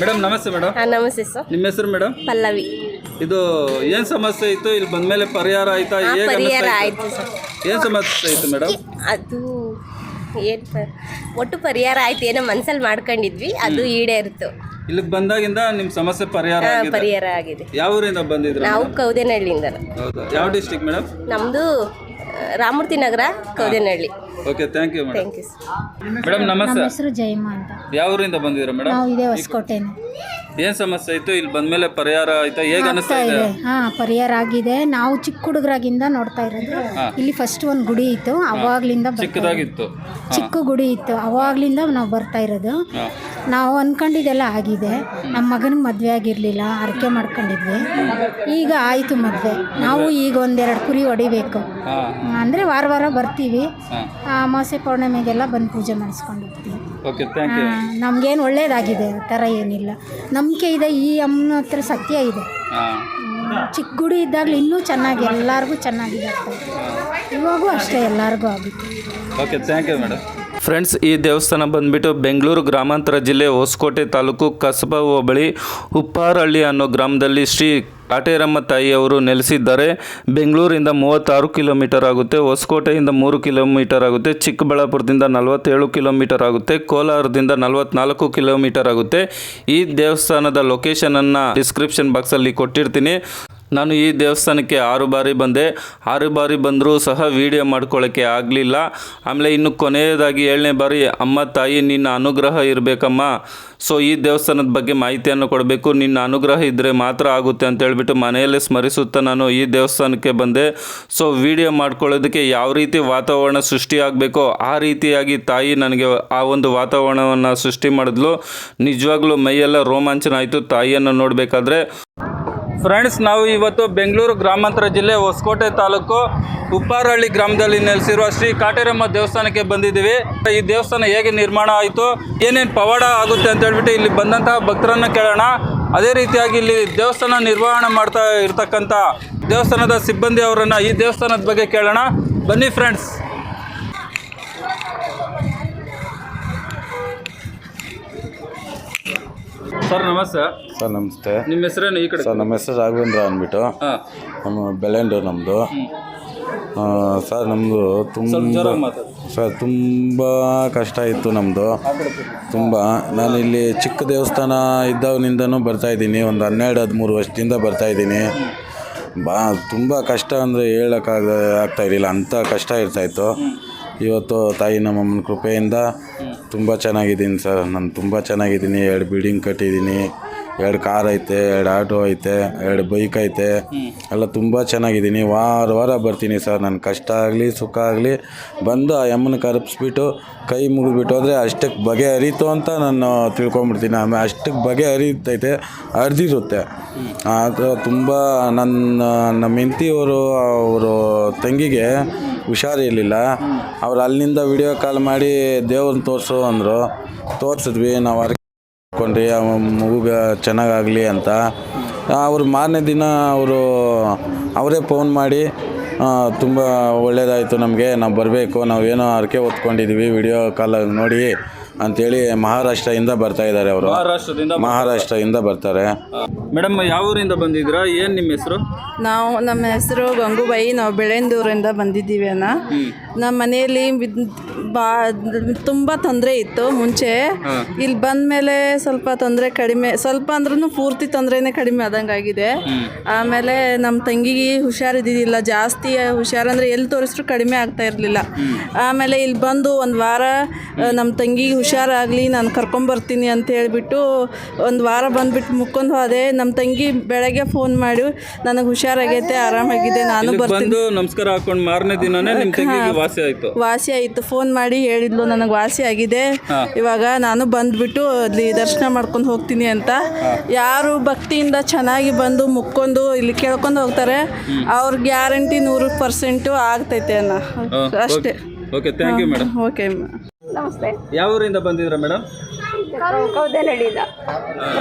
Madam ನಮಸ್ತೆ madam. ನಮಸ್ತೆ sir. ನಿಮ್ಮ ಹೆಸರು ಮೇಡಮ್? ಪಲ್ಲವಿ. ಇದು ಏನು ಸಮಸ್ಯೆ ಇತ್ತು? ಇಲ್ಲಿ ಬಂದ್ಮೇಲೆ ಪರಿಹಾರ ಆಯ್ತಾ? ಪರಿಹಾರ ಆಯ್ತು ಸರ್. ಏನು ಸಮಸ್ಯೆ ಇತ್ತು ಮೇಡಮ್? ಅದು ಏನು ಒಟ್ಟು ಪರಿಹಾರ ಆಯ್ತು. ಏನೋ ಮನಸ್ಸಲ್ಲಿ ಮಾಡ್ಕೊಂಡಿದ್ವಿ, ಅದು ಈಡೇರಿತು. ಇಲ್ಲಿಗೆ ಬಂದಾಗಿಂದ ನಿಮ್ಮ ಸಮಸ್ಯೆ ಪರಿಹಾರ ಆಗಿದೆ. ಯಾವ ಊರಿಂದ ಬಂದಿದ್ರು? ನಾವು ಕೌದೇನಹಳ್ಳಿಯಿಂದ. ಹೌದಾ? ಯಾವ ಡಿಸ್ಟ್ರಿಕ್ಟ್ ಮೇಡಮ್? ನಮ್ಮದು Ramamurthy Nagar, Kowdenahalli. Okay, thank you madam. Thank you sir. Madam ನಮಸ್ತೆ. ನಮ್ಮ ಹೆಸರು ಜಯಮ್ಮ ಅಂತ. ಯಾವ ಊರಿಂದ ಬಂದಿದ್ರು ಮೇಡಮ್? ನಾವು ಇದೇ ಹೊಸಕೋಟೆನೆ. ಏನು ಸಮಸ್ಯೆ ಇತ್ತು? ಇಲ್ಲಿ ಬಂದ್ಮೇಲೆ ಪರಿಹಾರ ಆಯ್ತಾ? ಹೇಗೆ ಅನಿಸ್ತಾ ಇದೆ? ಪರಿಹಾರ ಆಗಿದೆ. ನಾವು ಚಿಕ್ಕ ಹುಡುಗರಾಗಿಂದ ನೋಡ್ತಾ ಇರೋದು. ಇಲ್ಲಿ ಫಸ್ಟ್ ಒಂದು ಗುಡಿ ಇತ್ತು, ಅವಾಗ್ಲಿಂದ ಚಿಕ್ಕದಾಗಿತ್ತು. ಚಿಕ್ಕ ಗುಡಿ ಇತ್ತು, ಅವಾಗ್ಲಿಂದ ನಾವು ಬರ್ತಾ ಇರೋದು. ನಾವು ಅನ್ಕೊಂಡಿದ್ದೆಲ್ಲ ಆಗಿದೆ. ನಮ್ಮ ಮಗನಿಗೆ ಮದುವೆ ಆಗಿರ್ಲಿಲ್ಲ, ಅರಕೆ ಮಾಡ್ಕೊಂಡಿದ್ವಿ. ಈಗ ಆಯ್ತು ಮದುವೆ. ನಾವು ಈಗ ಒಂದೆರಡು ಕುರಿ ಹೊಡಿಬೇಕು ಅಂದ್ರೆ ವಾರ ವಾರ ಬರ್ತೀವಿ. ಅಮಾವಾಸ್ಯೆ ಪೌರ್ಣಮಿಗೆಲ್ಲ ಬಂದು ಪೂಜೆ ಮಾಡಿಸ್ಕೊಂಡು ಹೋಗ್ತೀವಿ. Okay, thank you. ನಮ್ಗೇನು ಒಳ್ಳೇದಾಗಿದೆ, ಆ ಥರ ಏನಿಲ್ಲ. ನಂಬಿಕೆ ಇದೆ, ಈ ಅಮ್ಮನ ಹತ್ರ ಸತ್ಯ ಇದೆ. ಚಿಕ್ಕ ಗುಡಿ ಇದ್ದಾಗಲೂ ಇನ್ನೂ ಚೆನ್ನಾಗಿ ಎಲ್ಲರಿಗೂ ಚೆನ್ನಾಗಿದೆ. ಇವಾಗೂ ಅಷ್ಟೇ ಎಲ್ಲರಿಗೂ ಆಗುತ್ತೆ. Okay, thank you madam. Friends, ಈ ದೇವಸ್ಥಾನ ಬಂದುಬಿಟ್ಟು ಬೆಂಗಳೂರು ಗ್ರಾಮಾಂತರ ಜಿಲ್ಲೆ ಹೊಸಕೋಟೆ ತಾಲೂಕು ಕಸಬಾ ಹೋಬಳಿ ಉಪ್ಪಾರಹಳ್ಳಿ ಅನ್ನೋ ಗ್ರಾಮದಲ್ಲಿ ಶ್ರೀ ಕಾಟೇರಮ್ಮ ತಾಯಿಯವರು ನೆಲೆಸಿದ್ದಾರೆ. ಬೆಂಗಳೂರಿಂದ 36 ಕಿಲೋಮೀಟರ್ ಆಗುತ್ತೆ, ಹೊಸಕೋಟೆಯಿಂದ 3 ಕಿಲೋಮೀಟರ್ ಆಗುತ್ತೆ, ಚಿಕ್ಕಬಳ್ಳಾಪುರದಿಂದ 47 ಕಿಲೋಮೀಟರ್ ಆಗುತ್ತೆ, ಕೋಲಾರದಿಂದ 44 ಕಿಲೋಮೀಟರ್ ಆಗುತ್ತೆ. ಈ ದೇವಸ್ಥಾನದ ಲೊಕೇಶನನ್ನು ಡಿಸ್ಕ್ರಿಪ್ಷನ್ ಬಾಕ್ಸಲ್ಲಿ ಕೊಟ್ಟಿರ್ತೀನಿ. ನಾನು ಈ ದೇವಸ್ಥಾನಕ್ಕೆ 6 ಬಾರಿ ಬಂದೆ. 6 ಬಾರಿ ಬಂದರೂ ಸಹ ವಿಡಿಯೋ ಮಾಡ್ಕೊಳ್ಳೋಕ್ಕೆ ಆಗಲಿಲ್ಲ. ಆಮೇಲೆ ಇನ್ನು ಕೊನೆಯದಾಗಿ 7ನೇ ಬಾರಿ ಅಮ್ಮ ತಾಯಿ ನಿನ್ನ ಅನುಗ್ರಹ ಇರಬೇಕಮ್ಮ, ಸೊ ಈ ದೇವಸ್ಥಾನದ ಬಗ್ಗೆ ಮಾಹಿತಿಯನ್ನು ಕೊಡಬೇಕು, ನಿನ್ನ ಅನುಗ್ರಹ ಇದ್ದರೆ ಮಾತ್ರ ಆಗುತ್ತೆ ಅಂತ ಹೇಳ್ಬಿಟ್ಟು ಮನೆಯಲ್ಲೇ ಸ್ಮರಿಸುತ್ತಾ ನಾನು ಈ ದೇವಸ್ಥಾನಕ್ಕೆ ಬಂದೆ. ಸೊ ವಿಡಿಯೋ ಮಾಡ್ಕೊಳ್ಳೋದಕ್ಕೆ ಯಾವ ರೀತಿ ವಾತಾವರಣ ಸೃಷ್ಟಿಯಾಗಬೇಕೋ ಆ ರೀತಿಯಾಗಿ ತಾಯಿ ನನಗೆ ಆ ಒಂದು ವಾತಾವರಣವನ್ನು ಸೃಷ್ಟಿ ಮಾಡಿದ್ಲು. ನಿಜವಾಗ್ಲೂ ಮೈಯೆಲ್ಲ ರೋಮಾಂಚನ ಆಯಿತು ತಾಯಿಯನ್ನು ನೋಡಬೇಕಾದ್ರೆ. ಫ್ರೆಂಡ್ಸ್, ನಾವು ಇವತ್ತು ಬೆಂಗಳೂರು ಗ್ರಾಮಾಂತರ ಜಿಲ್ಲೆ ಹೊಸಕೋಟೆ ತಾಲೂಕು ಉಪ್ಪಾರಹಳ್ಳಿ ಗ್ರಾಮದಲ್ಲಿ ನೆಲೆಸಿರುವ ಶ್ರೀ ಕಾಟೇರಮ್ಮ ದೇವಸ್ಥಾನಕ್ಕೆ ಬಂದಿದ್ದೀವಿ. ಈ ದೇವಸ್ಥಾನ ಹೇಗೆ ನಿರ್ಮಾಣ ಆಯಿತು, ಏನೇನು ಪವಾಡ ಆಗುತ್ತೆ ಅಂತ ಹೇಳ್ಬಿಟ್ಟು ಇಲ್ಲಿ ಬಂದಂತಹ ಭಕ್ತರನ್ನು ಕೇಳೋಣ. ಅದೇ ರೀತಿಯಾಗಿ ಇಲ್ಲಿ ದೇವಸ್ಥಾನ ನಿರ್ವಹಣೆ ಮಾಡ್ತಾ ಇರ್ತಕ್ಕಂಥ ದೇವಸ್ಥಾನದ ಸಿಬ್ಬಂದಿ ಅವರನ್ನು ಈ ದೇವಸ್ಥಾನದ ಬಗ್ಗೆ ಕೇಳೋಣ. ಬನ್ನಿ ಫ್ರೆಂಡ್ಸ್. ಸರ್ ನಮಸ್ತೆ. ಸರ್ ನಮಸ್ತೆ. ನಿಮ್ಮ ಹೆಸರೇನು? ಈ ಕಡೆ ಸರ್ ನಮ್ಮ ಹೆಸರು ರಾಘವೇಂದ್ರ ಅಂದ್ಬಿಟ್ಟು. ನಮ್ಮ ಬೆಳೆಂಡು ನಮ್ಮದು. ಸರ್ ನಮ್ಮದು ಸರ್ ತುಂಬ ಕಷ್ಟ ಇತ್ತು ನಮ್ಮದು, ತುಂಬ. ನಾನು ಇಲ್ಲಿ ಚಿಕ್ಕ ದೇವಸ್ಥಾನ ಇದ್ದಾಗಿನಿಂದನೂ ಬರ್ತಾಯಿದ್ದೀನಿ, ಒಂದು 12-13 ವರ್ಷದಿಂದ ಬರ್ತಾಯಿದ್ದೀನಿ. ತುಂಬ ಕಷ್ಟ ಅಂದರೆ ಆಗ್ತಾಯಿರಲಿಲ್ಲ, ಅಂಥ ಕಷ್ಟ ಇರ್ತಾಯಿತ್ತು. ಇವತ್ತು ತಾಯಿ ನಮ್ಮಮ್ಮನ ಕೃಪೆಯಿಂದ ತುಂಬ ಚೆನ್ನಾಗಿದ್ದೀನಿ ಸರ್. ನಾನು ತುಂಬ ಚೆನ್ನಾಗಿದ್ದೀನಿ. 2 ಬಿಲ್ಡಿಂಗ್ ಕಟ್ಟಿದ್ದೀನಿ, 2 ಕಾರ್ ಐತೆ, 2 ಆಟೋ ಐತೆ, 2 ಬೈಕ್ ಐತೆ, ಎಲ್ಲ ತುಂಬ ಚೆನ್ನಾಗಿದ್ದೀನಿ. ವಾರ ಬರ್ತೀನಿ ಸರ್. ನನ್ನ ಕಷ್ಟ ಆಗಲಿ ಸುಖ ಆಗಲಿ ಬಂದು ಆ ಅಮ್ಮನ ಕರಪಿಸ್ಬಿಟ್ಟು ಕೈ ಮುಗಿದ್ಬಿಟ್ಟು ಹೋದರೆ ಅಷ್ಟಕ್ಕೆ ಬಗೆ ಹರಿತು ಅಂತ ನಾನು ತಿಳ್ಕೊಂಬಿಡ್ತೀನಿ. ಆಮೇಲೆ ಅಷ್ಟಕ್ಕೆ ಬಗೆ ಹರಿತೈತೆ, ಹರಿದಿರುತ್ತೆ. ಆಗ ತುಂಬ ನಮ್ಮ ಹೆಂಡತಿಯವರು ಅವರು ತಂಗಿಗೆ ಹುಷಾರಿರಲಿಲ್ಲ. ಅವ್ರು ಅಲ್ಲಿಂದ ವಿಡಿಯೋ ಕಾಲ್ ಮಾಡಿ ದೇವ್ರನ್ನ ತೋರಿಸು ಅಂದರು. ತೋರಿಸಿದ್ವಿ. ನಾವು ಕೊಂಡ್ರಿ ಆ ಮಗುಗೆ ಚೆನ್ನಾಗಾಗಲಿ ಅಂತ. ಅವ್ರು ಮಾರನೇ ದಿನ ಅವರೇ ಫೋನ್ ಮಾಡಿ ತುಂಬ ಒಳ್ಳೆಯದಾಯಿತು ನಮಗೆ, ನಾವು ಬರಬೇಕು, ನಾವೇನೋ ಹರಕೆ ಹೊತ್ಕೊಂಡಿದ್ದೀವಿ, ವಿಡಿಯೋ ಕಾಲಾಗಿ ನೋಡಿ ಅಂಥೇಳಿ ಮಹಾರಾಷ್ಟ್ರದಿಂದ ಬರ್ತಾ ಇದ್ದಾರೆ ಅವರು. ಮಹಾರಾಷ್ಟ್ರದಿಂದ ಬರ್ತಾರೆ. ಮೇಡಮ್, ಯಾವ ಊರಿಂದ ಬಂದಿದ್ದೀರಾ? ಏನು ನಿಮ್ಮ ಹೆಸರು? ನಮ್ಮ ಹೆಸರು ಗಂಗೂಬಾಯಿ. ನಾವು ಬೆಳೆಂದೂರಿಂದ ಬಂದಿದ್ದೀವಿ ಅಣ್ಣ. ನಮ್ಮ ಮನೆಯಲ್ಲಿ ತುಂಬ ತೊಂದರೆ ಇತ್ತು ಮುಂಚೆ. ಇಲ್ಲಿ ಬಂದ ಮೇಲೆ ಸ್ವಲ್ಪ ತೊಂದರೆ ಕಡಿಮೆ, ಸ್ವಲ್ಪ ಅಂದ್ರೂ ಪೂರ್ತಿ ತೊಂದರೆನೇ ಕಡಿಮೆ ಆದಂಗೆ ಆಗಿದೆ. ಆಮೇಲೆ ನಮ್ಮ ತಂಗಿಗೆ ಹುಷಾರಿದ್ದಿದ್ದಿಲ್ಲ, ಜಾಸ್ತಿ ಹುಷಾರಂದರೆ ಎಲ್ಲಿ ತೋರಿಸ್ರು ಕಡಿಮೆ ಆಗ್ತಾ ಇರಲಿಲ್ಲ. ಆಮೇಲೆ ಇಲ್ಲಿ ಬಂದು ಒಂದು ವಾರ ನಮ್ಮ ತಂಗಿಗೆ ಹುಷಾರಾಗಲಿ, ನಾನು ಕರ್ಕೊಂಬರ್ತೀನಿ ಅಂತ ಹೇಳಿಬಿಟ್ಟು ಒಂದು ವಾರ ಬಂದುಬಿಟ್ಟು ಮುಕ್ಕೊಂಡು ಹೋದೆ. ನಮ್ಮ ತಂಗಿ ಬೆಳಗ್ಗೆ ಫೋನ್ ಮಾಡಿ ನನಗೆ ಹುಷಾರಾಗೈತೆ, ಆರಾಮಾಗಿದೆ, ನಾನು ಬರ್ತೀನಿ. ನಮಸ್ಕಾರ ಹಾಕೊಂಡು ಮಾರನೇ ದಿನನೇ ನಿಮ್ಮ ತಂಗಿಗೆ ವಾಸಿ ಆಯಿತು. ಫೋನ್ ಮಾಡಿ ಹೇಳಿದ್ಲು ನನಗೆ ವಾಸಿ ಆಗಿದೆ, ಇವಾಗ ನಾನು ಬಂದುಬಿಟ್ಟು ಅಲ್ಲಿ ದರ್ಶನ ಮಾಡ್ಕೊಂಡು ಹೋಗ್ತೀನಿ ಅಂತ. ಯಾರು ಭಕ್ತಿಯಿಂದ ಚೆನ್ನಾಗಿ ಬಂದು ಮುಕ್ಕೊಂಡು ಇಲ್ಲಿ ಕೇಳ್ಕೊಂಡು ಹೋಗ್ತಾರೆ, ಅವ್ರ ಗ್ಯಾರಂಟಿ 100% ಆಗ್ತೈತೆ ಅಣ್ಣ, ಅಷ್ಟೇ. Okay, thank you madam. Okay. ನಮಸ್ತೆ. ಯಾವ ಊರಿಂದ ಬಂದಿದ್ದೀರಾ ಮೇಡಮ್? ಕೌದೇನಹಳ್ಳಿಯಿಂದ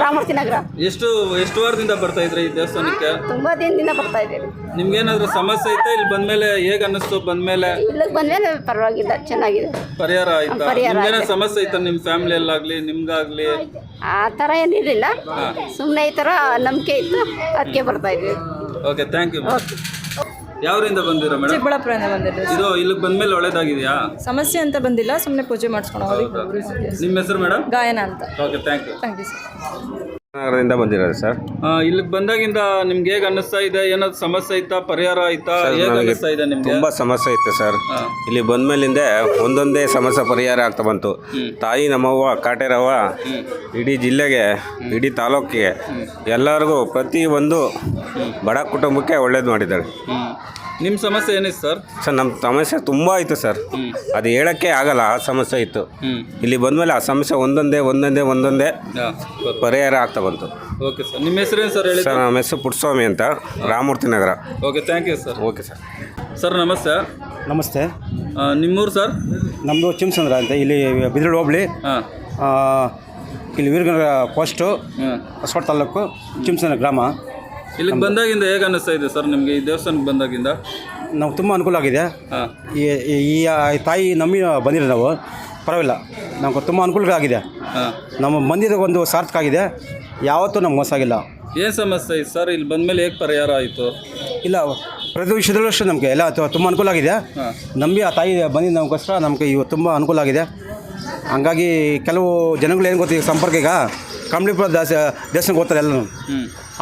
ರಾಮೂರ್ತಿ ನಗರ. ಎಷ್ಟು ವಾರದಿಂದ ಬರ್ತಾ ಇದ್ರಿ ಈ ದೇವಸ್ಥಾನಕ್ಕೆ? ತುಂಬ ದಿನದಿಂದ ಬರ್ತಾ ಇದ್ದೀವಿ. ನಿಮ್ಗೇನಾದ್ರೂ ಸಮಸ್ಯೆ ಐತಾ? ಇಲ್ಲಿ ಬಂದ್ಮೇಲೆ ಹೇಗೆ ಅನ್ನಿಸ್ತು? ಬಂದ್ಮೇಲೆ ಇಲ್ಲಿಗೆ ಬಂದಮೇಲೆ ಪರವಾಗಿಲ್ಲ, ಚೆನ್ನಾಗಿದೆ. ಪರಿಹಾರ ಆಯ್ತಾ? ಪರಿಹಾರ ನಿಮ್ಗೇನೋ ಸಮಸ್ಯೆ ಐತಾ ನಿಮ್ಮ ಫ್ಯಾಮಿಲಿಯಲ್ಲಾಗ್ಲಿ ನಿಮ್ಗಾಗ್ಲಿ? ಆ ಥರ ಏನಿರಲಿಲ್ಲ, ಸುಮ್ಮನೆ ಈ ಥರ ನಂಬಿಕೆ ಇತ್ತು, ಅದಕ್ಕೆ ಬರ್ತಾ ಇದ್ವಿ. Okay, thank you. ಯಾವರಿಂದ ಬಂದಿರೋ ಮೇಡಮ್? ಚಿಕ್ಕಬಳ್ಳಾಪುರದಿಂದ ಬಂದಿದ್ದು. ಇದು ಇಲ್ಲಿಗೆ ಬಂದ್ಮೇಲೆ ಒಳ್ಳೇದಾಗಿದೆಯಾ? ಸಮಸ್ಯೆ ಅಂತ ಬಂದಿಲ್ಲ, ಸುಮ್ಮನೆ ಪೂಜೆ ಮಾಡಿಸ್ಕೊಂಡು ಹೋಗಿ. ನಿಮ್ಮ ಹೆಸರು ಮೇಡಮ್? ಗಾಯನ ಅಂತ. Okay, thank you. Thank you sir. ನಗರದಿಂದ ಬಂದಿರೋದು ಸರ್. ಇಲ್ಲಿಗೆ ಬಂದಾಗಿಂದ ನಿಮ್ಗೆ ಹೇಗೆ ಅನ್ನಿಸ್ತಾ ಇದೆ? ಏನಾದ್ರು ಸಮಸ್ಯೆ ಐತಾ? ಪರಿಹಾರ ಆಯ್ತಾ? ಹೇಗೆ ಅನ್ನಿಸ್ತಾ ಇದೆ ನಿಮ್ಗೆ? ತುಂಬ ಸಮಸ್ಯೆ ಇತ್ತು ಸರ್. ಇಲ್ಲಿ ಬಂದ್ಮೇಲಿಂದ ಒಂದೊಂದೇ ಸಮಸ್ಯೆ ಪರಿಹಾರ ಆಗ್ತಾ ಬಂತು. ತಾಯಿ ನಮ್ಮವ್ವ ಕಾಟೇರವ್ವ ಇಡೀ ಜಿಲ್ಲೆಗೆ, ಇಡೀ ತಾಲೂಕಿಗೆ, ಎಲ್ಲರಿಗೂ ಪ್ರತಿ ಒಂದು ಬಡ ಕುಟುಂಬಕ್ಕೆ ಒಳ್ಳೇದು ಮಾಡಿದ್ದಾಳೆ. ನಿಮ್ಮ ಸಮಸ್ಯೆ ಏನಿತ್ತು ಸರ್? ಸರ್ ನಮ್ಮ ಸಮಸ್ಯೆ ತುಂಬ ಇತ್ತು ಸರ್. ಅದು ಹೇಳೋಕ್ಕೆ ಆಗಲ್ಲ, ಆ ಸಮಸ್ಯೆ ಇತ್ತು. ಇಲ್ಲಿ ಬಂದಮೇಲೆ ಆ ಸಮಸ್ಯೆ ಒಂದೊಂದೇ ಪರಿಹಾರ ಆಗ್ತಾ ಬಂತು. ಓಕೆ ಸರ್, ನಿಮ್ಮ ಹೆಸರೇನು ಸರ್ ಹೇಳಿ? ಸರ್ ನಮ್ಮ ಹೆಸರು ಪುಟ್ಟಸ್ವಾಮಿ ಅಂತ, Ramurthy Nagar. Okay, thank you sir. Okay sir. Sir ನಮಸ್ತೆ. ನಮಸ್ತೆ. ನಿಮ್ಮೂರು ಸರ್? ನಮ್ಮದು ಚಿಮ್ಸಂದ್ರ ಅಂತ, ಇಲ್ಲಿ ಬಿದಿರಳು ಹೋಬಳಿ, ಹಾಂ, ಇಲ್ಲಿ ವೀರಗಂಗ ಪೋಸ್ಟು, ಹೊಸಕೋಟೆ ತಾಲೂಕು, ಚಿಮ್ಸಂದ್ರ ಗ್ರಾಮ. ಇಲ್ಲಿಗೆ ಬಂದಾಗಿಂದ ಹೇಗೆ ಅನ್ನಿಸ್ತಾ ಇದೆ ಸರ್ ನಿಮಗೆ? ಈ ದೇವಸ್ಥಾನಕ್ಕೆ ಬಂದಾಗಿಂದ ನಾವು ತುಂಬ ಅನುಕೂಲ ಆಗಿದೆ. ಹಾಂ, ಈ ತಾಯಿ ನಂಬಿ ಬಂದಿರೋ ನಾವು, ಪರವಾಗಿಲ್ಲ, ನಮ್ಗೆ ತುಂಬ ಅನುಕೂಲ ಆಗಿದೆ. ಹಾಂ, ನಮ್ಮ ಬಂದಿದ್ದ ಒಂದು ಸಾರ್ಥಕ ಆಗಿದೆ, ಯಾವತ್ತೂ ನಮ್ಗೆ ಮೋಸ ಆಗಿಲ್ಲ. ಏನು ಸಮಸ್ಯೆ ಇತ್ತು ಸರ್? ಇಲ್ಲಿ ಬಂದಮೇಲೆ ಹೇಗೆ ಪರಿಹಾರ ಆಯಿತು? ಇಲ್ಲ, ಪ್ರತಿ ವಿಷಯದಲ್ಲೂ ಅಷ್ಟೇ ನಮಗೆ ಎಲ್ಲ ತುಂಬ ಅನುಕೂಲ ಆಗಿದೆ. ನಂಬಿ ಆ ತಾಯಿ ಬಂದಿದ್ದು ನಮಗೋಸ್ಕರ ನಮಗೆ ಇವತ್ತು ತುಂಬ ಅನುಕೂಲ ಆಗಿದೆ. ಹಂಗಾಗಿ ಕೆಲವು ಜನಗಳು ಏನು ಗೊತ್ತೀಗ ಸಂಪರ್ಕ, ಈಗ ಕಂಪ್ಲೀಪುರ ದೇವಸ್ಥಾನಕ್ಕೆ ಹೋಗ್ತಾರೆ ಎಲ್ಲರೂ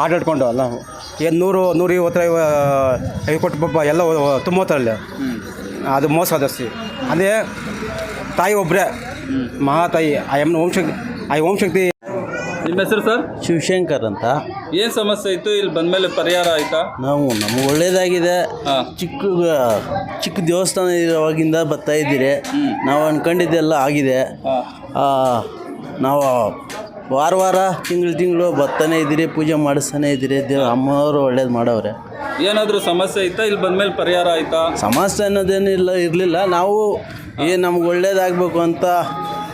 ಆಟಾಡ್ಕೊಂಡು, ಅಲ್ಲ ಏನು 100-150 ಕೊಟ್ಟು ಪಾಪ ಎಲ್ಲ ತುಂಬ ಹೋಗ್ತಾರಲ್ಲ, ಅದು ಮೋಸ ಜಾಸ್ತಿ. ಅದೇ ತಾಯಿ ಒಬ್ಬರೇ ಮಹಾತಾಯಿ, ಓಂ ಶಕ್ತಿ. ನಿಮ್ಮ ಹೆಸರು ಸರ್? ಶಿವಶಂಕರ್ ಅಂತ. ಏನು ಸಮಸ್ಯೆ ಇತ್ತು? ಇಲ್ಲಿ ಬಂದಮೇಲೆ ಪರಿಹಾರ ಆಯಿತಾ? ನಮಗೆ ಒಳ್ಳೇದಾಗಿದೆ. ಚಿಕ್ಕ ದೇವಸ್ಥಾನ ಇರೋವಾಗಿಂದ ಬರ್ತಾ ಇದ್ದೀರಿ, ನಾವು ಅಂದ್ಕೊಂಡಿದ್ದೆಲ್ಲ ಆಗಿದೆ. ನಾವು ವಾರ ತಿಂಗಳು ಬರ್ತಾನೆ ಇದ್ದೀರಿ, ಪೂಜೆ ಮಾಡಿಸ್ತಾನೆ ಇದ್ದೀರಿ. ಅಮ್ಮವರು ಒಳ್ಳೇದು ಮಾಡವ್ರೆ. ಏನಾದರೂ ಸಮಸ್ಯೆ ಇತ್ತಾ? ಇಲ್ಲಿ ಬಂದಮೇಲೆ ಪರಿಹಾರ ಆಯಿತಾ? ಸಮಸ್ಯೆ ಅನ್ನೋದೇನಿಲ್ಲ, ಇರಲಿಲ್ಲ. ನಾವು ನಮ್ಗೆ ಒಳ್ಳೇದಾಗಬೇಕು ಅಂತ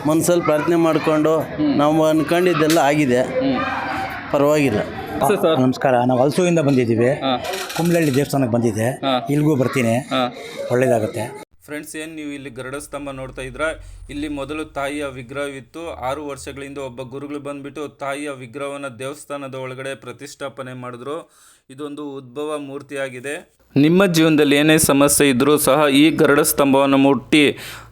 ಮನಸ್ಸಲ್ಲಿ ಪ್ರಾರ್ಥನೆ ಮಾಡಿಕೊಂಡು ನಾವು ಅಂದ್ಕೊಂಡಿದ್ದೆಲ್ಲ ಆಗಿದೆ, ಪರವಾಗಿಲ್ಲ. ನಮಸ್ಕಾರ. ನಾವು ಹಲಸೂರಿಂದ ಬಂದಿದ್ದೀವಿ, ಕುಂಬ್ಳಹಳ್ಳಿ ದೇವಸ್ಥಾನಕ್ಕೆ ಬಂದಿದ್ದೆ. ಇಲ್ಲಿಗೂ ಬರ್ತೀನಿ, ಒಳ್ಳೇದಾಗುತ್ತೆ. ಫ್ರೆಂಡ್ಸ್, ಏನು ನೀವು ಇಲ್ಲಿ ಗರುಡ ಸ್ತಂಭ ನೋಡ್ತಾ ಇದ್ರೆ, ಇಲ್ಲಿ ಮೊದಲು ತಾಯಿಯ ವಿಗ್ರಹವಿತ್ತು. 6 ವರ್ಷಗಳಿಂದ ಒಬ್ಬ ಗುರುಗಳು ಬಂದುಬಿಟ್ಟು ತಾಯಿಯ ವಿಗ್ರಹವನ್ನು ದೇವಸ್ಥಾನದ ಒಳಗಡೆ ಪ್ರತಿಷ್ಠಾಪನೆ ಮಾಡಿದ್ರು. ಇದೊಂದು ಉದ್ಭವ ಮೂರ್ತಿಯಾಗಿದೆ. ನಿಮ್ಮ ಜೀವನದಲ್ಲಿ ಏನೇ ಸಮಸ್ಯೆ ಇದ್ದರೂ ಸಹ ಈ ಗರುಡ ಸ್ತಂಭವನ್ನು ಮುಟ್ಟಿ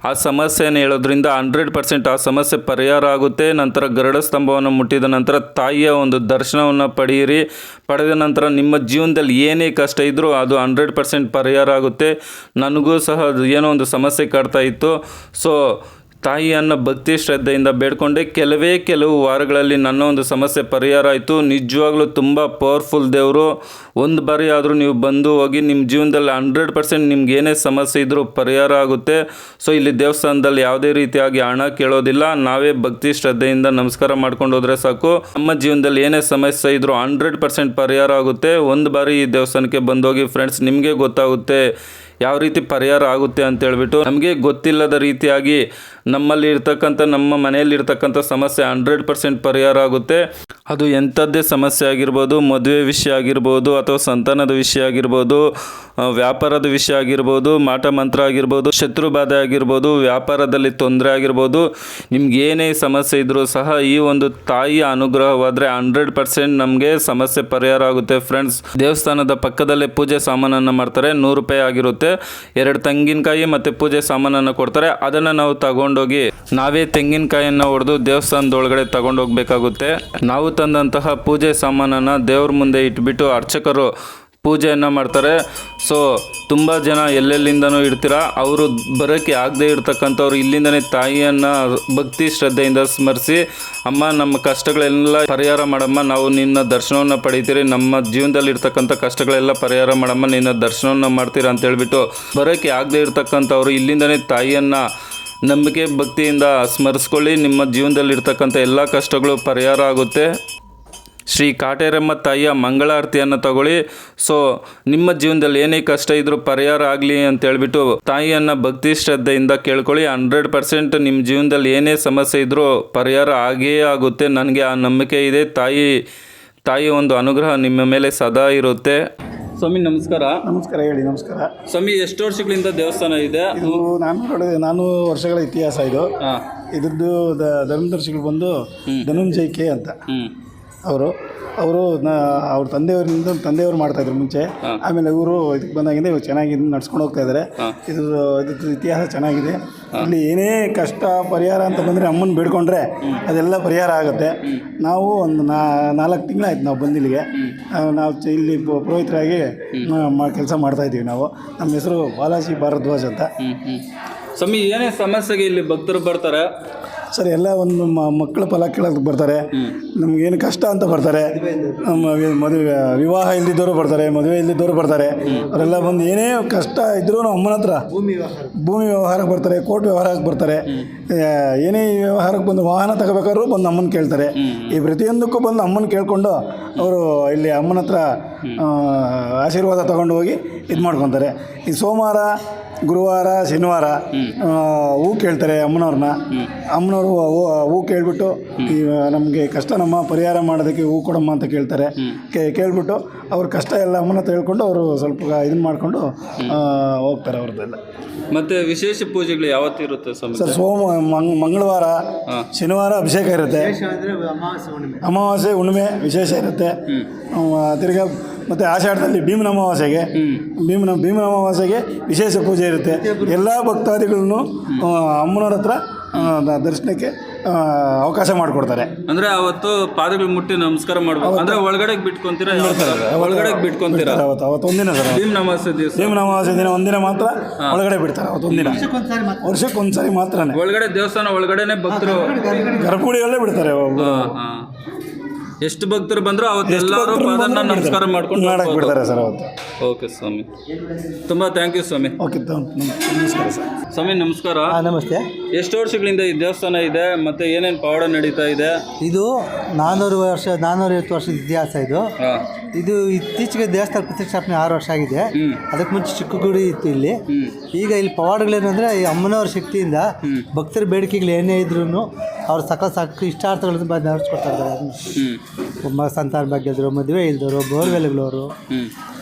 ಆ ಸಮಸ್ಯೆಯನ್ನು ಹೇಳೋದ್ರಿಂದ 100% ಆ ಸಮಸ್ಯೆ ಪರಿಹಾರ ಆಗುತ್ತೆ. ನಂತರ ಗರುಡ ಸ್ತಂಭವನ್ನು ಮುಟ್ಟಿದ ನಂತರ ತಾಯಿಯ ಒಂದು ದರ್ಶನವನ್ನು ಪಡೆದ ನಂತರ ನಿಮ್ಮ ಜೀವನದಲ್ಲಿ ಏನೇ ಕಷ್ಟ ಇದ್ದರೂ ಅದು 100% ಪರಿಹಾರ ಆಗುತ್ತೆ. ನನಗೂ ಸಹ ಅದು ಏನೋ ಒಂದು ಸಮಸ್ಯೆ ಕಾಡ್ತಾ ಇತ್ತು. ಸೊ ತಾಯಿಯನ್ನು ಭಕ್ತಿ ಶ್ರದ್ಧೆಯಿಂದ ಬೇಡ್ಕೊಂಡೆ. ಕೆಲವು ವಾರಗಳಲ್ಲಿ ನನ್ನ ಒಂದು ಸಮಸ್ಯೆ ಪರಿಹಾರ ಆಯಿತು. ನಿಜವಾಗ್ಲೂ ತುಂಬ ಪವರ್ಫುಲ್ ದೇವರು. ಒಂದು ಬಾರಿ ಆದರೂ ನೀವು ಬಂದು ಹೋಗಿ, ನಿಮ್ಮ ಜೀವನದಲ್ಲಿ 100% ನಿಮ್ಗೆ ಏನೇ ಸಮಸ್ಯೆ ಇದ್ದರೂ ಪರಿಹಾರ ಆಗುತ್ತೆ. ಸೊ ಇಲ್ಲಿ ದೇವಸ್ಥಾನದಲ್ಲಿ ಯಾವುದೇ ರೀತಿಯಾಗಿ ಹಣ ಕೇಳೋದಿಲ್ಲ. ನಾವೇ ಭಕ್ತಿ ಶ್ರದ್ಧೆಯಿಂದ ನಮಸ್ಕಾರ ಮಾಡ್ಕೊಂಡು ಹೋದರೆ ಸಾಕು. ನಮ್ಮ ಜೀವನದಲ್ಲಿ ಏನೇ ಸಮಸ್ಯೆ ಇದ್ದರೂ 100% ಪರಿಹಾರ ಆಗುತ್ತೆ. ಒಂದು ಬಾರಿ ಈ ದೇವಸ್ಥಾನಕ್ಕೆ ಬಂದೋಗಿ ಫ್ರೆಂಡ್ಸ್, ನಿಮಗೆ ಗೊತ್ತಾಗುತ್ತೆ ಯಾವ ರೀತಿ ಪರಿಹಾರ ಆಗುತ್ತೆ ಅಂತ ಹೇಳ್ಬಿಟ್ಟು. ನಮಗೆ ಗೊತ್ತಿಲ್ಲದ ರೀತಿಯಾಗಿ ನಮ್ಮಲ್ಲಿ ಇರ್ತಕ್ಕಂಥ, ನಮ್ಮ ಮನೆಯಲ್ಲಿ ಇರ್ತಕ್ಕಂಥ ಸಮಸ್ಯೆ 100% ಪರಿಹಾರ ಆಗುತ್ತೆ. ಅದು ಎಂಥದ್ದೇ ಸಮಸ್ಯೆ ಆಗಿರ್ಬೋದು, ಮದುವೆ ವಿಷಯ ಆಗಿರ್ಬೋದು, ಅಥವಾ ಸಂತಾನದ ವಿಷಯ ಆಗಿರ್ಬೋದು, ವ್ಯಾಪಾರದ ವಿಷಯ ಆಗಿರ್ಬೋದು, ಮಾಟ ಮಂತ್ರ ಆಗಿರ್ಬೋದು, ಶತ್ರು ಬಾಧೆ ಆಗಿರ್ಬೋದು, ವ್ಯಾಪಾರದಲ್ಲಿ ತೊಂದರೆ ಆಗಿರ್ಬೋದು, ನಿಮ್ಗೆ ಏನೇ ಸಮಸ್ಯೆ ಇದ್ದರೂ ಸಹ ಈ ಒಂದು ತಾಯಿಯ ಅನುಗ್ರಹವಾದರೆ 100% ನಮಗೆ ಸಮಸ್ಯೆ ಪರಿಹಾರ ಆಗುತ್ತೆ. ಫ್ರೆಂಡ್ಸ್, ದೇವಸ್ಥಾನದ ಪಕ್ಕದಲ್ಲೇ ಪೂಜೆ ಸಾಮಾನನ್ನು ಮಾಡ್ತಾರೆ. 100 ರೂಪಾಯಿ ಆಗಿರುತ್ತೆ. 2 ತೆಂಗಿನಕಾಯಿ ಮತ್ತು ಪೂಜೆ ಸಾಮಾನನ್ನು ಕೊಡ್ತಾರೆ. ಅದನ್ನು ನಾವು ತಗೊಂಡೋಗಿ ನಾವೇ ತೆಂಗಿನಕಾಯಿಯನ್ನು ಹೊಡೆದು ದೇವಸ್ಥಾನದೊಳಗಡೆ ತಗೊಂಡೋಗ್ಬೇಕಾಗುತ್ತೆ. ನಾವು ತಂದಂತಹ ಪೂಜೆ ಸಾಮಾನನ್ನು ದೇವ್ರ ಮುಂದೆ ಇಟ್ಬಿಟ್ಟು ಅರ್ಚಕರು ಪೂಜೆಯನ್ನು ಮಾಡ್ತಾರೆ. ಸೊ ತುಂಬ ಜನ ಎಲ್ಲೆಲ್ಲಿಂದನೂ ಇಡ್ತೀರ, ಅವರು ಬರೋಕ್ಕೆ ಆಗದೆ ಇರ್ತಕ್ಕಂಥವ್ರು ಇಲ್ಲಿಂದನೇ ತಾಯಿಯನ್ನು ಭಕ್ತಿ ಶ್ರದ್ಧೆಯಿಂದ ಸ್ಮರಿಸಿ, ಅಮ್ಮ ನಮ್ಮ ಕಷ್ಟಗಳೆಲ್ಲ ಪರಿಹಾರ ಮಾಡಮ್ಮ, ನಾವು ನಿನ್ನ ದರ್ಶನವನ್ನು ಪಡಿತೀರಿ, ನಮ್ಮ ಜೀವನದಲ್ಲಿ ಇರ್ತಕ್ಕಂಥ ಕಷ್ಟಗಳೆಲ್ಲ ಪರಿಹಾರ ಮಾಡಮ್ಮ, ನಿನ್ನ ದರ್ಶನವನ್ನು ಮಾಡ್ತೀರಾ ಅಂತ ಹೇಳ್ಬಿಟ್ಟು ಬರೋಕ್ಕೆ ಆಗದೆ ಇರ್ತಕ್ಕಂಥವ್ರು ಇಲ್ಲಿಂದನೇ ತಾಯಿಯನ್ನು ನಂಬಿಕೆ ಭಕ್ತಿಯಿಂದ ಸ್ಮರಿಸ್ಕೊಳ್ಳಿ. ನಿಮ್ಮ ಜೀವನದಲ್ಲಿ ಇರ್ತಕ್ಕಂಥ ಎಲ್ಲ ಕಷ್ಟಗಳು ಪರಿಹಾರ ಆಗುತ್ತೆ. ಶ್ರೀ ಕಾಟೇರಮ್ಮ ತಾಯಿಯ ಮಂಗಳಾರತಿಯನ್ನು ತಗೊಳ್ಳಿ. ಸೊ ನಿಮ್ಮ ಜೀವನದಲ್ಲಿ ಏನೇ ಕಷ್ಟ ಇದ್ರೂ ಪರಿಹಾರ ಆಗಲಿ ಅಂತ ಹೇಳ್ಬಿಟ್ಟು ತಾಯಿಯನ್ನು ಭಕ್ತಿ ಶ್ರದ್ಧೆಯಿಂದ ಕೇಳ್ಕೊಳ್ಳಿ. 100% ನಿಮ್ಮ ಜೀವನದಲ್ಲಿ ಏನೇ ಸಮಸ್ಯೆ ಇದ್ರೂ ಪರಿಹಾರ ಆಗೇ ಆಗುತ್ತೆ. ನನಗೆ ಆ ನಂಬಿಕೆ ಇದೆ. ತಾಯಿ ಒಂದು ಅನುಗ್ರಹ ನಿಮ್ಮ ಮೇಲೆ ಸದಾ ಇರುತ್ತೆ. ಸ್ವಾಮಿ ನಮಸ್ಕಾರ. ನಮಸ್ಕಾರ, ಹೇಳಿ. ನಮಸ್ಕಾರ ಸ್ವಾಮಿ. ಎಷ್ಟು ವರ್ಷಗಳಿಂದ ದೇವಸ್ಥಾನ ಇದೆ? ಇದು 400 ವರ್ಷಗಳ ಇತಿಹಾಸ ಇದು. ಇದ್ರದ್ದು ಧರ್ಮದರ್ಶಿಗಳು ಬಂದು ಧನುಂಜಯ ಕೆ ಅಂತ ಅವರು ಅವ್ರ ತಂದೆಯವರು ಮಾಡ್ತಾಯಿದ್ರು ಮುಂಚೆ. ಆಮೇಲೆ ಇವರು ಇದಕ್ಕೆ ಬಂದಾಗಿಂದ ಇವಾಗ ಚೆನ್ನಾಗಿ ನಡ್ಸ್ಕೊಂಡು ಹೋಗ್ತಾ ಇದ್ದಾರೆ. ಇದ್ರ ಇತಿಹಾಸ ಚೆನ್ನಾಗಿದೆ. ಇಲ್ಲಿ ಏನೇ ಕಷ್ಟ ಪರಿಹಾರ ಅಂತ ಬಂದರೆ ಅಮ್ಮನ ಬೇಡ್ಕೊಂಡ್ರೆ ಅದೆಲ್ಲ ಪರಿಹಾರ ಆಗುತ್ತೆ. ನಾವು ಒಂದು 4 ತಿಂಗಳಾಯ್ತು ನಾವು ಬಂದಿಲ್ಲಿಗೆ. ನಾವು ಇಲ್ಲಿ ಪುರೋಹಿತರಾಗಿ ಕೆಲಸ ಮಾಡ್ತಾಯಿದ್ದೀವಿ. ನಮ್ಮ ಹೆಸರು ಬಾಲಾಜಿ ಭಾರದ್ವಾಜ್ ಅಂತ. ಸ್ವಾಮಿ, ಏನೇ ಸಮಸ್ಯೆಗೆ ಇಲ್ಲಿ ಭಕ್ತರು ಬರ್ತಾರೆ ಸರ್? ಎಲ್ಲ ಒಂದು ಮಕ್ಕಳ ಫಲ ಕೇಳೋಕ್ಕೆ ಬರ್ತಾರೆ, ನಮಗೇನು ಕಷ್ಟ ಅಂತ ಬರ್ತಾರೆ, ಮದುವೆ ವಿವಾಹ ಇಲ್ದಿದ್ದವರು ಬರ್ತಾರೆ, ಮದುವೆ ಇಲ್ದಿದ್ದವರು ಬರ್ತಾರೆ. ಅವರೆಲ್ಲ ಬಂದು ಏನೇ ಕಷ್ಟ ಇದ್ರೂ ಅಮ್ಮನ ಹತ್ರ ಭೂಮಿ ವ್ಯವಹಾರಕ್ಕೆ ಬರ್ತಾರೆ, ಕೋರ್ಟ್ ವ್ಯವಹಾರಕ್ಕೆ ಬರ್ತಾರೆ. ಏನೇ ವ್ಯವಹಾರಕ್ಕೆ ಬಂದು ವಾಹನ ತಗೋಬೇಕಾದ್ರೂ ಬಂದು ಅಮ್ಮನ ಕೇಳ್ತಾರೆ. ಈ ಪ್ರತಿಯೊಂದಕ್ಕೂ ಬಂದು ಅಮ್ಮನ ಕೇಳಿಕೊಂಡು ಅವರು ಇಲ್ಲಿ ಅಮ್ಮನ ಹತ್ರ ಆಶೀರ್ವಾದ ತಗೊಂಡು ಹೋಗಿ ಇದು ಮಾಡ್ಕೊತಾರೆ. ಈ ಸೋಮವಾರ, ಗುರುವಾರ, ಶನಿವಾರ ಹೂ ಕೇಳ್ತಾರೆ ಅಮ್ಮನವ್ರನ್ನ. ಅಮ್ಮನವರು ಹೂ ಕೇಳಿಬಿಟ್ಟು ಈ ನಮಗೆ ಕಷ್ಟ ನಮ್ಮ ಪರಿಹಾರ ಮಾಡೋದಕ್ಕೆ ಹೂ ಕೊಡಮ್ಮ ಅಂತ ಕೇಳ್ತಾರೆ. ಕೇಳಿಬಿಟ್ಟು ಅವ್ರ ಕಷ್ಟ ಎಲ್ಲ ಅಮ್ಮನ ಹತ್ರ ಹೇಳ್ಕೊಂಡು ಅವರು ಸ್ವಲ್ಪ ಇದನ್ನು ಮಾಡಿಕೊಂಡು ಹೋಗ್ತಾರೆ ಅವ್ರದ್ದೆಲ್ಲ. ಮತ್ತು ವಿಶೇಷ ಪೂಜೆಗಳು ಯಾವತ್ತಿರುತ್ತೆ ಸರ್? ಮಂಗಳವಾರ, ಶನಿವಾರ ಅಭಿಷೇಕ ಇರುತ್ತೆ, ಅಮಾವಾಸ್ಯೆ, ಹುಣ್ಣಿಮೆ ವಿಶೇಷ ಇರುತ್ತೆ. ತಿರ್ಗಾ ಮತ್ತು ಆಷಾಢದಲ್ಲಿ ಭೀಮನ ಅಮಾವಾಸ್ಯೆಗೆ ವಿಶೇಷ ಪೂಜೆ ಇರುತ್ತೆ. ಎಲ್ಲ ಭಕ್ತಾದಿಗಳನ್ನು ಅಮ್ಮನವ್ರ ಹತ್ರ ದರ್ಶನಕ್ಕೆ ಅವಕಾಶ ಮಾಡಿಕೊಡ್ತಾರೆ. ಅಂದರೆ ಅವತ್ತು ಪಾದಗಳು ಮುಟ್ಟಿ ನಮಸ್ಕಾರ ಮಾಡ್ಬೇಕು. ಅಂದರೆ ಒಳಗಡೆ ಬಿಟ್ಕೊಂತೀರಾ? ಅವತ್ತು ಒಂದಿನ ಸರ್, ಭೀಮನ ಅಮಾವಾಸ್ಯೆ ದಿನ ಒಂದಿನ ಮಾತ್ರ ಒಳಗಡೆ ಬಿಡ್ತಾರೆ. ಅವತ್ತು ಒಂದಿನ, ವರ್ಷಕ್ಕೊಂದ್ಸರಿ ಮಾತ್ರ ಒಳಗಡೆ ದೇವಸ್ಥಾನ ಒಳಗಡೆನೆ ಭಕ್ತರು ಗರ್ಭಗುಡಿಯಲ್ಲೇ ಬಿಡ್ತಾರೆ. ಎಷ್ಟು ಭಕ್ತರು ಬಂದರೂ ಅವತ್ತು ಎಲ್ಲರೂ ಪಾದನ ನಮಸ್ಕಾರ ಮಾಡ್ಕೊಂಡು ಮಾಡಕ್ಕೆ ಬಿಡ್ತಾರೆ ಸರ್ ಅವತ್ತು. ಓಕೆ ಸ್ವಾಮಿ, ತುಂಬ ಥ್ಯಾಂಕ್ ಯು ಸ್ವಾಮಿ. ಓಕೆ, ನಮಸ್ಕಾರ ಸರ್. ಸ್ವಾಮಿ ನಮಸ್ಕಾರ. ನಮಸ್ತೆ. ಎಷ್ಟು ವರ್ಷಗಳಿಂದ ಈ ದೇವಸ್ಥಾನ ಇದೆ ಮತ್ತು ಏನೇನು ಪವಾಡ ನಡೀತಾ ಇದೆ? ಇದು 450 ವರ್ಷದ ಇತಿಹಾಸ ಇದು. ಇದು ಇತ್ತೀಚೆಗೆ ದೇವಸ್ಥಾನ ಪ್ರತಿಷ್ಠಾಪನೆ 6 ವರ್ಷ ಆಗಿದೆ. ಅದಕ್ಕೆ ಮುಂಚೆ ಚಿಕ್ಕ ಗುಡಿ ಇತ್ತು ಇಲ್ಲಿ. ಈಗ ಇಲ್ಲಿ ಪವಾಡಗಳೇನೆಂದರೆ ಈ ಅಮ್ಮನವ್ರ ಶಕ್ತಿಯಿಂದ ಭಕ್ತರ ಬೇಡಿಕೆಗಳು ಏನೇ ಇದ್ರೂ ಅವ್ರು ಸಾಕು ಇಷ್ಟಾರ್ಥಗಳನ್ನು ಬಂದು ನೆರವೇರಿಸ್ಕೊಡ್ತಾ ಇದ್ದಾರೆ. ಅದನ್ನು ಸಂತಾನ ಭಾಗ್ಯ ಇದ್ರು, ಮದುವೆ ಇಲ್ದವರು, ಬೋರ್ವೆಲ್ಗಳವರು,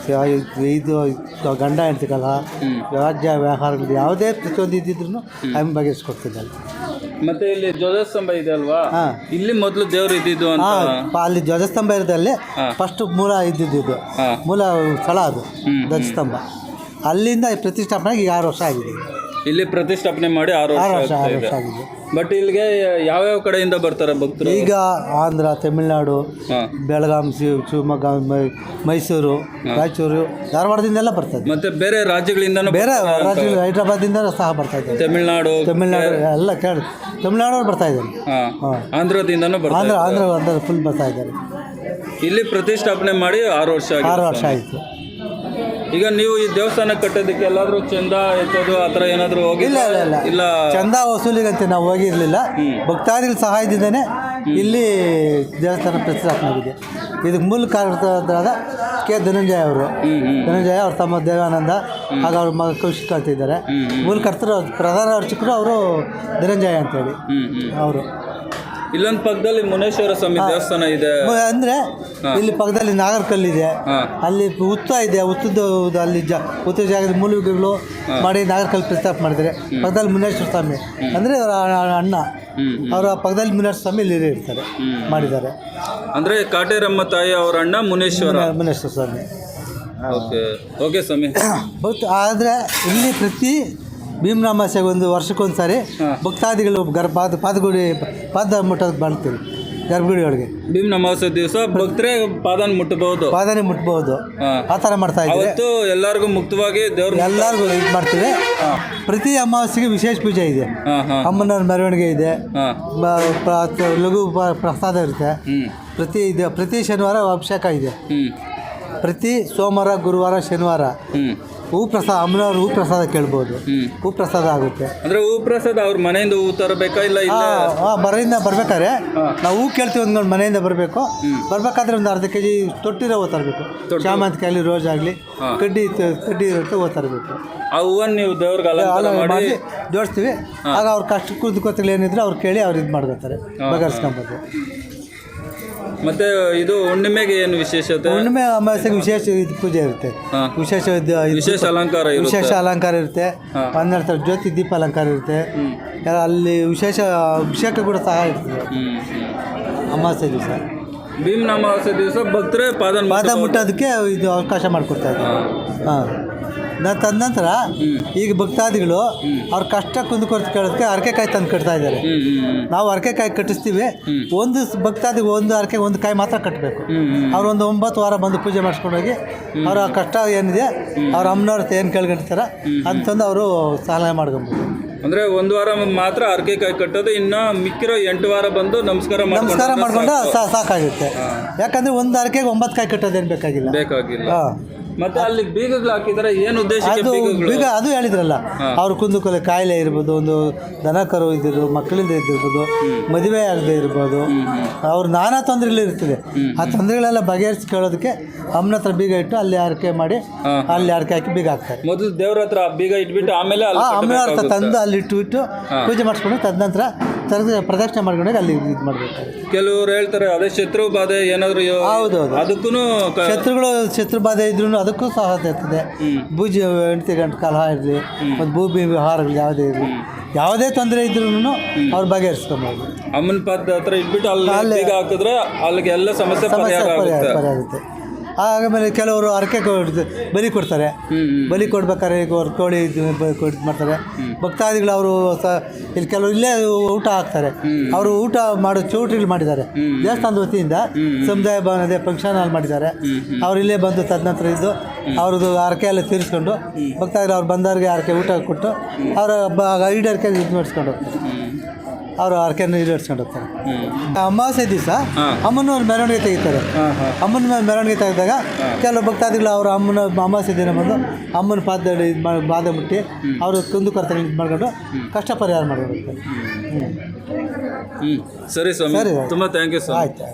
ಇದು ಗಂಡ ಹೆಂಡ್ತಿಗಲ್ಲ, ರಾಜ್ಯ ವ್ಯವಹಾರಗಳು ಯಾವುದೇ ಪ್ರತಿಯೊಂದು ಇದ್ದಿದ್ರು ಅಮ್ಮ ಬಗೆಹರಿಸ್ಕೊಡ್ತಿದ್ದಾರೆ. ಮತ್ತೆ ಇಲ್ಲಿ ಧ್ವಜಸ್ತಂಭ ಇದೆ ಅಲ್ವಾ? ಇಲ್ಲಿ ಮೊದಲು ದೇವರು ಇದ್ದಿದ್ದು ಅಂತ. ಅಲ್ಲಿ ಧ್ವಜಸ್ತಂಭ ಇರೋದಲ್ಲಿ ಫಸ್ಟ್ ಮೂಲ ಇದ್ದಿದ್ದು, ಮೂಲ ಸ್ಥಳ ಅದು ಧ್ವಜಸ್ತಂಭ. ಅಲ್ಲಿಂದ ಪ್ರತಿಷ್ಠಾಪನೆಗೆ 6 ವರ್ಷ ಆಗಿದೆ. ಇಲ್ಲಿ ಪ್ರತಿಷ್ಠಾಪನೆ ಮಾಡಿ 6 ವರ್ಷ ಆಗಿದೆ. ಬಟ್ ಇಲ್ಲಿಗೆ ಯಾವ್ಯಾವ ಕಡೆಯಿಂದ ಬರ್ತಾರೆ ಭಕ್ತರು? ಈಗ ಆಂಧ್ರ, ತಮಿಳುನಾಡು, ಬೆಳಗಾಂ, ಶಿವಮೊಗ್ಗ, ಮೈಸೂರು, ರಾಯಚೂರು, ಧಾರವಾಡದಿಂದೆಲ್ಲ ಬರ್ತದೆ. ಮತ್ತೆ ಬೇರೆ ರಾಜ್ಯಗಳಿಂದ, ಬೇರೆ ರಾಜ್ಯಗಳು, ಹೈದ್ರಾಬಾದಿಂದ ಸಹ ಬರ್ತಾ ಇದ್ದಾರೆ. ತಮಿಳುನಾಡು ಎಲ್ಲ ಕೇಳಿ, ತಮಿಳುನಾಡವ್ರು ಬರ್ತಾ ಇದ್ದಾರೆ. ಆಂಧ್ರದಿಂದನೂ ಬರ್ತಾರೆ. ಆಂಧ್ರ ಫುಲ್ ಬರ್ತಾ ಇದ್ದಾರೆ. ಇಲ್ಲಿ ಪ್ರತಿಷ್ಠಾಪನೆ ಮಾಡಿ 6 ವರ್ಷ ಆಯಿತು. ಈಗ ನೀವು ಈ ದೇವಸ್ಥಾನ ಕಟ್ಟೋದಕ್ಕೆ ಎಲ್ಲಾದ್ರೂ ಚಂದ ಎತ್ತೋದು ಆ ಥರ ಏನಾದರೂ ಹೋಗಿ? ಇಲ್ಲ, ಚಂದ ವಸೂಲಿಗಂತೆ ನಾವು ಹೋಗಿರಲಿಲ್ಲ. ಭಕ್ತಾದಿಗಳ ಸಹಾಯದಿಂದನೇ ಇಲ್ಲಿ ದೇವಸ್ಥಾನ ಪ್ರತಿಷ್ಠಾಪನೆ ಆಗಿದೆ. ಇದಕ್ಕೆ ಮೂಲ ಕಾರಣರಾದ ಕೆ ಧನಂಜಯ ಅವರು. ಧನಂಜಯ ಅವ್ರ ತಮ್ಮ ದೇವಾನಂದ, ಆಗ ಅವ್ರ ಮಗ ಕೌಶಿಕ್ ಅಂತ ಇದ್ದಾರೆ. ಮೂಲ ಕರ್ತರು ಪ್ರಧಾನ ಅರ್ಚಕರು ಅವರು ಧನಂಜಯ ಅಂತೇಳಿ ಅವರು. ಇಲ್ಲೊಂದು ಪಕ್ಕದಲ್ಲಿ ಮುನೇಶ್ವರ ಸ್ವಾಮಿ ದೇವಸ್ಥಾನ ಇದೆ. ಅಂದರೆ ಇಲ್ಲಿ ಪಕ್ಕದಲ್ಲಿ ನಾಗರಕಲ್ಲಿದೆ, ಅಲ್ಲಿ ಉತ್ತ ಇದೆ. ಉತ್ತದ ಅಲ್ಲಿ ಉತ್ತರ ಜಾಗದ ಮೂಲಗಳು ಮಾಡಿ ನಾಗರಕಲ್ಲು ಪ್ರಸ್ತಾಪ ಮಾಡಿದ್ದಾರೆ. ಪಕ್ಕದಲ್ಲಿ ಮುನೇಶ್ವರ ಸ್ವಾಮಿ ಅಂದರೆ ಅವರ ಅಣ್ಣ, ಅವರ ಪಕ್ಕದಲ್ಲಿ ಮುನೇಶ್ವರ ಸ್ವಾಮಿ ಇಲ್ಲಿ ಇರ್ತಾರೆ, ಮಾಡಿದ್ದಾರೆ. ಅಂದರೆ ಕಾಟೇರಮ್ಮ ತಾಯಿ ಅವರ ಅಣ್ಣ ಮುನೇಶ್ವರ ಸ್ವಾಮಿ. ಓಕೆ ಸ್ವಾಮಿ. ಆದರೆ ಇಲ್ಲಿ ಪ್ರತಿ ಭೀಮನಾಮಾಸ್ಯೆಗೆ ವರ್ಷಕ್ಕೊಂದು ಸಾರಿ ಭಕ್ತಾದಿಗಳು ಪಾದ ಮುಟ್ಟೋದಕ್ಕೆ ಬರ್ತೀವಿ. ಗರ್ಭಗುಡಿ ಒಳಗೆ ಭೀಮನ ಅಮಾವಾಸ್ಯೆ ದಿವಸ ಭಕ್ತರೇ ಪಾದನ ಮುಟ್ಟಬಹುದು. ಆ ಥರ ಮಾಡ್ತಾ ಇದ್ದೀವಿ. ಅವತ್ತು ಎಲ್ಲರಿಗೂ ಮುಕ್ತವಾಗಿ ಎಲ್ಲರಿಗೂ ಇದು ಮಾಡ್ತೀವಿ. ಪ್ರತಿ ಅಮಾವಾಸ್ಯೆಗೆ ವಿಶೇಷ ಪೂಜೆ ಇದೆ. ಅಮ್ಮನವ್ರ ಮೆರವಣಿಗೆ ಇದೆ, ಲಘು ಪ್ರಸಾದ ಇರುತ್ತೆ. ಪ್ರತಿ ಶನಿವಾರ ಅಭಿಷೇಕ ಇದೆ. ಪ್ರತಿ ಸೋಮವಾರ, ಗುರುವಾರ, ಶನಿವಾರ ಹೂ ಪ್ರಸಾದ ಅಮ್ಮನವ್ರು ಹೂ ಪ್ರಸಾದ ಕೇಳ್ಬೋದು. ಹೂ ಪ್ರಸಾದ ಆಗುತ್ತೆ. ಅಂದ್ರೆ ಹೂ ಪ್ರಸಾದ ಅವ್ರ ಮನೆಯಿಂದ ಹೂ ತರಬೇಕಾ ಇಲ್ಲ ಇಲ್ಲ ಮನೆಯಿಂದ ಬರ್ಬೇಕಾದ್ರೆ ನಾವು ಹೂ ಕೇಳ್ತೀವಿ ಅಂದ್ಕೊಂಡು ಮನೆಯಿಂದ ಬರಬೇಕು. ಬರ್ಬೇಕಾದ್ರೆ ಒಂದು ಅರ್ಧ ಕೆಜಿ ತೊಟ್ಟಿರೋ ಹೂ ತರಬೇಕು. ಶಾಮಂತಿಗೆ ಆಗಲಿ ರೋಸ್ ಆಗಲಿ ಕಡ್ಡಿ ಇರುತ್ತೆ ಹೂ ತರಬೇಕು. ಆ ಹೂವನ್ನು ನೀವು ದೇವ್ರಿಗೆ ಅಲಂಕಾರ ಮಾಡಿ ಜೋಡಿಸ್ತೀವಿ. ಆಗ ಅವ್ರ ಕಷ್ಟ ಕುಂದುಕೊತಗಳು ಏನಿದ್ರೆ ಅವ್ರು ಕೇಳಿ ಅವ್ರು ಇದು ಮಾಡ್ಕೊತಾರೆ, ಬಗೆಹರಿಸ್ಕೊಬೋದು. ಮತ್ತೆ ಇದು ಹುಣ್ಣಿಮೆಗೆ ಏನು ವಿಶೇಷತೆ? ಹುಣ್ಣಿಮೆ ಅಮಾವಾಸ್ಯೆಗೆ ವಿಶೇಷ ಇದು ಪೂಜೆ ಇರುತ್ತೆ. ವಿಶೇಷ ಅಲಂಕಾರ ವಿಶೇಷ ಅಲಂಕಾರ ಇರುತ್ತೆ. 12 ಥರ ಜ್ಯೋತಿ ದೀಪ ಅಲಂಕಾರ ಇರುತ್ತೆ. ಅಲ್ಲಿ ವಿಶೇಷ ಅಭಿಷೇಕ ಕೂಡ ಸಹ ಇರ್ತದೆ ಅಮಾವಾಸ್ಯೆ ದಿವಸ. ಭೀಮ್ನ ಅಮಾವಾಸ್ಯೆ ದಿವಸ ಭಕ್ತರೇ ಪಾದ ಮುಟ್ಟೋದಕ್ಕೆ ಇದು ಅವಕಾಶ ಮಾಡಿಕೊಡ್ತಾ ಇದ್ದಾರೆ. ಹಾಂ, ತದನಂತರ ಈಗ ಭಕ್ತಾದಿಗಳು ಅವ್ರ ಕಷ್ಟ ಕುಂದುಕೊರತೆ ಕೇಳೋದಕ್ಕೆ ಅರಕೆಕಾಯಿ ತಂದು ಕಟ್ತಾ ಇದ್ದಾರೆ. ನಾವು ಅರಕೆಕಾಯಿ ಕಟ್ಟಿಸ್ತೀವಿ. ಒಂದು ಭಕ್ತಾದಿಗೆ ಒಂದು ಅರಕೆ ಒಂದು ಕಾಯಿ ಮಾತ್ರ ಕಟ್ಟಬೇಕು. ಅವ್ರು ಒಂದು 9 ವಾರ ಬಂದು ಪೂಜೆ ಮಾಡಿಸ್ಕೊಂಡೋಗಿ ಅವರ ಕಷ್ಟ ಏನಿದೆ ಅವ್ರ ಅಮ್ಮನವ್ರ ಏನು ಕೇಳ್ಕೊಂಡಿರ್ತಾರೆ ಅಂತಂದು ಅವರು ಸಹಾಯ ಮಾಡ್ಕೊಬೋದು. ಅಂದ್ರೆ 1 ವಾರ ಮಾತ್ರ ಅರಕೆ ಕಾಯಿ ಕಟ್ಟೋದು, ಇನ್ನು ಮಿಕ್ಕಿರೋ 8 ವಾರ ಬಂದು ನಮಸ್ಕಾರ ಮಾಡ್ಕೊಂಡು ಸಾಕಾಗುತ್ತೆ. ಯಾಕಂದ್ರೆ ಒಂದು ಅರಕೆಗೆ 9 ಕಾಯಿ ಕಟ್ಟೋದೇನು ಬೇಕಾಗಿಲ್ಲ. ಮತ್ತೆ ಅಲ್ಲಿ ಬೀಗಗಳು ಹಾಕಿದ್ರೆ ಏನು ಉದ್ದೇಶ? ಬೀಗ ಅದು ಹೇಳಿದ್ರಲ್ಲ, ಅವ್ರು ಕುಂದುಕೊಲೆ ಕಾಯಿಲೆ ಇರ್ಬೋದು, ಒಂದು ದನ ಕರು ಇದ್ದಿರ್ಬೋದು, ಮಕ್ಕಳಿಂದ ಇದ್ದಿರ್ಬೋದು, ಮದುವೆ ಆಗದೆ ಇರ್ಬೋದು, ಅವ್ರು ನಾನಾ ತೊಂದರೆಗಳು ಇರ್ತದೆ. ಆ ತೊಂದರೆಗಳೆಲ್ಲ ಬಗೆಹರಿಸಿ ಕೇಳೋದಕ್ಕೆ ಅಮ್ಮನ ಹತ್ರ ಬೀಗ ಇಟ್ಟು ಅಲ್ಲಿ ಅರಕೆ ಮಾಡಿ ಅಲ್ಲಿ ಅರಕೆ ಹಾಕಿ ಬೀಗ ಹಾಕ್ತಾರೆ. ಮೊದಲು ದೇವ್ರ ಹತ್ರ ಬೀಗ ಇಟ್ಬಿಟ್ಟು ಆಮೇಲೆ ಅಮ್ಮನ ಹತ್ರ ತಂದು ಅಲ್ಲಿ ಇಟ್ಟು ಪೂಜೆ ಮಾಡಿಸ್ಕೊಂಡು ತದನಂತರ ಪ್ರದಕ್ಷಿಣೆ ಮಾಡ್ಕೊಂಡಾಗ ಅಲ್ಲಿ ಇದು ಮಾಡಬೇಕು. ಕೆಲವರು ಹೇಳ್ತಾರೆ ಅದೇ ಶತ್ರು ಬಾಧೆ ಏನಾದ್ರು. ಹೌದು, ಅದಕ್ಕೂ ಶತ್ರು ಬಾಧೆ ಇದ್ರೂ ಅದಕ್ಕೂ ಸಹ ಇರ್ತದೆ. ಬೂಜಿ ಹೆಂಡತಿ ಗಂಟು ಕಾಲ ಇರಲಿ, ಮತ್ತು ಭೂಮಿ ವ್ಯವಹಾರಗಳು ಯಾವುದೇ ಇರಲಿ, ಯಾವುದೇ ತೊಂದರೆ ಇದ್ರೂ ಅವ್ರು ಬಗೆಹರಿಸ್ಕೊಬೋದು. ಅಮ್ಮನ ಪಾದ ಹತ್ರ ಇಟ್ಬಿಟ್ಟು ಅಲ್ಲಿ ಬೀಗ ಹಾಕಿದ್ರೆ ಅಲ್ಲಿಗೆ ಎಲ್ಲ ಸಮಸ್ಯೆ ಪರಿಹಾರ ಆಗುತ್ತೆ. ಆಮೇಲೆ ಕೆಲವರು ಅರಕೆ ಬಲಿ ಕೊಡ್ತಾರೆ. ಬಲಿ ಕೊಡ್ಬೇಕಾದ್ರೆ ಈಗ ಅವ್ರು ಕೋಳಿ ಇದು ಮಾಡ್ತಾರೆ ಭಕ್ತಾದಿಗಳು. ಅವರು ಇಲ್ಲಿ ಕೆಲವರು ಇಲ್ಲೇ ಊಟ ಹಾಕ್ತಾರೆ. ಅವರು ಊಟ ಮಾಡೋ ಚೌಟ್ರಿಗಳು ಮಾಡಿದ್ದಾರೆ ದೇವಸ್ಥಾನದ ವತಿಯಿಂದ. ಸಮುದಾಯ ಭವನದ ಫಂಕ್ಷನ್ ಹಾಲ್ ಮಾಡಿದ್ದಾರೆ. ಅವ್ರು ಇಲ್ಲೇ ಬಂದು ತದನಂತರ ಇದ್ದು ಅವ್ರದ್ದು ಅರಕೆ ಎಲ್ಲ ತೀರಿಸ್ಕೊಂಡು ಭಕ್ತಾದಿಗಳು ಅವ್ರು ಬಂದವ್ರಿಗೆ ಅರಕೆ ಊಟ ಕೊಟ್ಟು ಅವರ ಈಡೇರಿಕೆ ಇದು ಮಾಡಿಸ್ಕೊಂಡು ಹೋಗ್ತಾರೆ. ಅವರು ಅರಕೆಯನ್ನು ಈಡೇರಿಸ್ಕೊಂಡು ಹೋಗ್ತಾರೆ. ಅಮಾವಾಸ್ಯೆ ದಿವಸ ಅಮ್ಮನವ್ರ ಮೆರವಣಿಗೆ ತೆಗಿತಾರೆ. ಅಮ್ಮನ ಮೆರವಣಿಗೆ ತೆಗೆದಾಗ ಕೆಲವು ಭಕ್ತಾದಿಗಳು ಅವರು ಅಮ್ಮನ ಅಮಾವಾಸ್ಯೆ ದಿನ ಬಂದು ಅಮ್ಮನ ಪಾದದಲ್ಲಿ ಬಾಧೆ ಮುಟ್ಟಿ ಅವರು ಕುಂದುಕೊರತೆ ಇದು ಮಾಡ್ಕೊಂಡು ಕಷ್ಟ ಪರಿಹಾರ ಮಾಡಿರ್ತಾರೆ. ಸರಿ ಸ್ವಾಮಿ, ತುಂಬ ಥ್ಯಾಂಕ್ ಯು ಸ್ವಾಮಿ. ಆಯ್ತು.